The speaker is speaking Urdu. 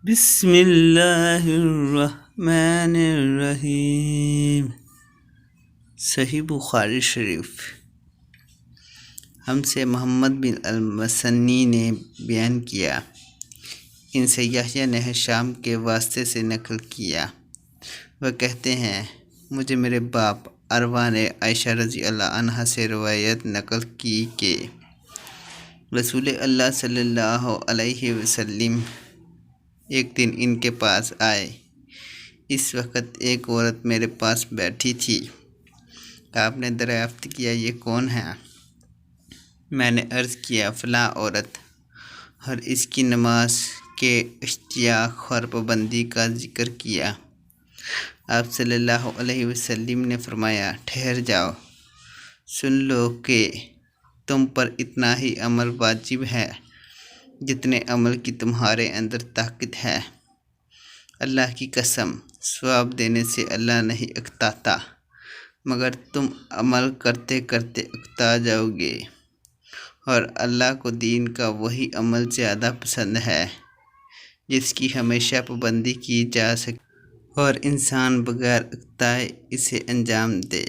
بسم اللہ الرحمن الرحیم۔ صحیح بخاری شریف۔ ہم سے محمد بن المثنی نے بیان کیا، ان سے یحییٰ نے شام کے واسطے سے نقل کیا، وہ کہتے ہیں مجھے میرے باپ عروہ نے عائشہ رضی اللہ عنہا سے روایت نقل کی کہ رسول اللہ صلی اللہ علیہ وسلم ایک دن ان کے پاس آئے۔ اس وقت ایک عورت میرے پاس بیٹھی تھی۔ آپ نے دریافت کیا یہ کون ہے؟ میں نے عرض کیا فلاں عورت، اور اس کی نماز کے اشتیاق اور پابندی کا ذکر کیا۔ آپ صلی اللہ علیہ وسلم نے فرمایا ٹھہر جاؤ، سن لو کہ تم پر اتنا ہی عمل واجب ہے جتنے عمل کی تمہارے اندر طاقت ہے۔ اللہ کی قسم، ثواب دینے سے اللہ نہیں اکتاتا، مگر تم عمل کرتے کرتے اکتا جاؤ گے، اور اللہ کو دین کا وہی عمل زیادہ پسند ہے جس کی ہمیشہ پابندی کی جا سکے اور انسان بغیر اکتائے اسے انجام دے۔